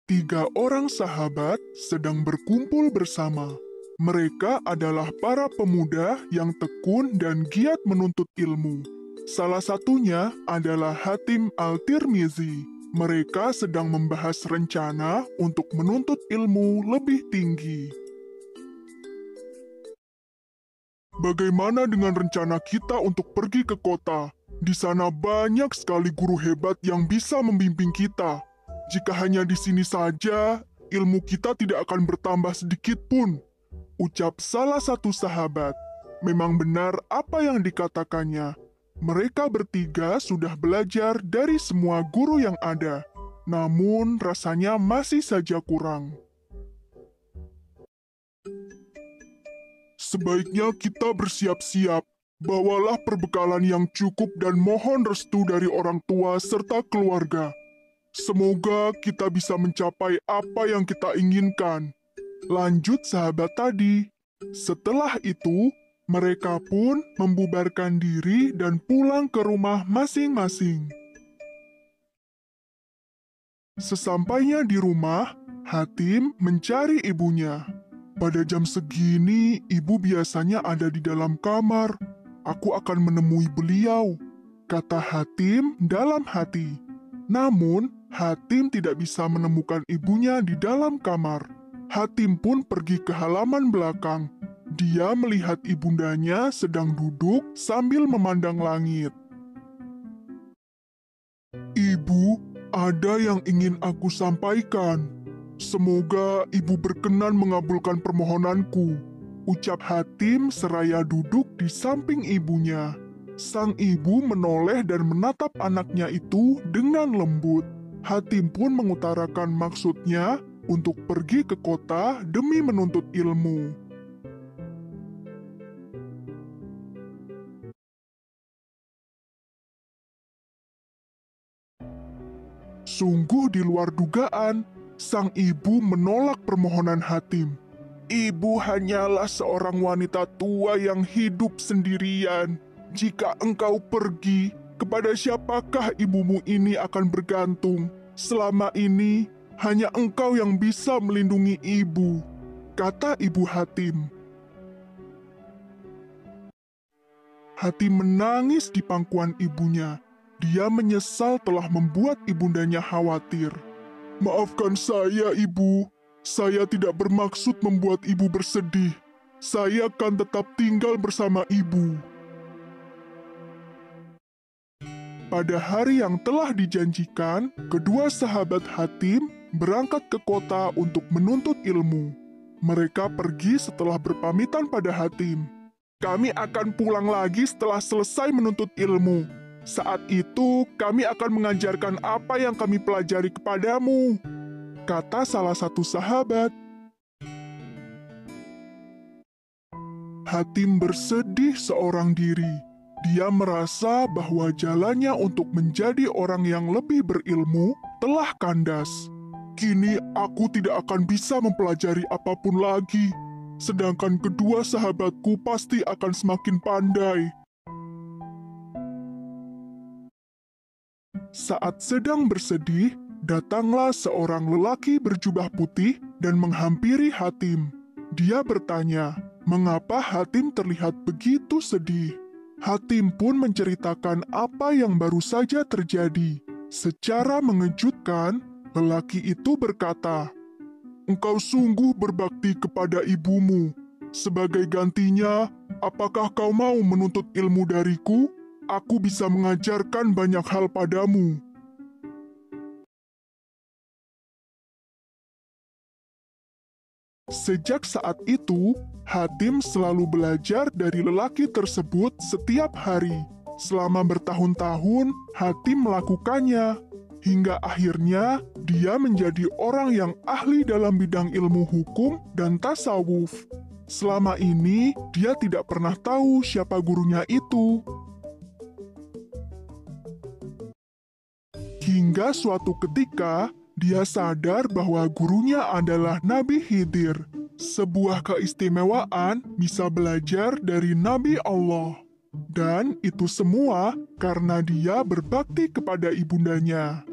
Tiga orang sahabat sedang berkumpul bersama. Mereka adalah para pemuda yang tekun dan giat menuntut ilmu. Salah satunya adalah Hatim Al-Tirmizi. Mereka sedang membahas rencana untuk menuntut ilmu lebih tinggi. Bagaimana dengan rencana kita untuk pergi ke kota? Di sana banyak sekali guru hebat yang bisa membimbing kita. Jika hanya di sini saja, ilmu kita tidak akan bertambah sedikit pun. Ucap salah satu sahabat. Memang benar apa yang dikatakannya. Mereka bertiga sudah belajar dari semua guru yang ada. Namun rasanya masih saja kurang. Sebaiknya kita bersiap-siap. Bawalah perbekalan yang cukup dan mohon restu dari orang tua serta keluarga. Semoga kita bisa mencapai apa yang kita inginkan. Lanjut sahabat tadi. Setelah itu, mereka pun membubarkan diri dan pulang ke rumah masing-masing. Sesampainya di rumah, Hatim mencari ibunya. Pada jam segini, ibu biasanya ada di dalam kamar. Aku akan menemui beliau, kata Hatim dalam hati. Namun, Hatim tidak bisa menemukan ibunya di dalam kamar. Hatim pun pergi ke halaman belakang. Dia melihat ibundanya sedang duduk sambil memandang langit. Ibu, ada yang ingin aku sampaikan. Semoga ibu berkenan mengabulkan permohonanku, ucap Hatim seraya duduk di samping ibunya. Sang ibu menoleh dan menatap anaknya itu dengan lembut. Hatim pun mengutarakan maksudnya untuk pergi ke kota demi menuntut ilmu. Sungguh di luar dugaan, sang ibu menolak permohonan Hatim. Ibu hanyalah seorang wanita tua yang hidup sendirian. Jika engkau pergi, kepada siapakah ibumu ini akan bergantung? Selama ini, hanya engkau yang bisa melindungi ibu, kata ibu Hatim. Hatim menangis di pangkuan ibunya. Dia menyesal telah membuat ibundanya khawatir. Maafkan saya, ibu. Saya tidak bermaksud membuat ibu bersedih. Saya akan tetap tinggal bersama ibu. Pada hari yang telah dijanjikan, kedua sahabat Hatim berangkat ke kota untuk menuntut ilmu. Mereka pergi setelah berpamitan pada Hatim. Kami akan pulang lagi setelah selesai menuntut ilmu. Saat itu, kami akan mengajarkan apa yang kami pelajari kepadamu, kata salah satu sahabat. Hatim bersedih seorang diri. Dia merasa bahwa jalannya untuk menjadi orang yang lebih berilmu telah kandas. Kini aku tidak akan bisa mempelajari apapun lagi, sedangkan kedua sahabatku pasti akan semakin pandai. Saat sedang bersedih, datanglah seorang lelaki berjubah putih dan menghampiri Hatim. Dia bertanya, mengapa Hatim terlihat begitu sedih? Hatim pun menceritakan apa yang baru saja terjadi. Secara mengejutkan, lelaki itu berkata, "Engkau sungguh berbakti kepada ibumu. Sebagai gantinya, apakah kau mau menuntut ilmu dariku? Aku bisa mengajarkan banyak hal padamu." Sejak saat itu, Hatim selalu belajar dari lelaki tersebut setiap hari. Selama bertahun-tahun, Hatim melakukannya. Hingga akhirnya, dia menjadi orang yang ahli dalam bidang ilmu hukum dan tasawuf. Selama ini, dia tidak pernah tahu siapa gurunya itu. Hingga suatu ketika, dia sadar bahwa gurunya adalah Nabi Khidir. Sebuah keistimewaan bisa belajar dari Nabi Allah. Dan itu semua karena dia berbakti kepada ibundanya.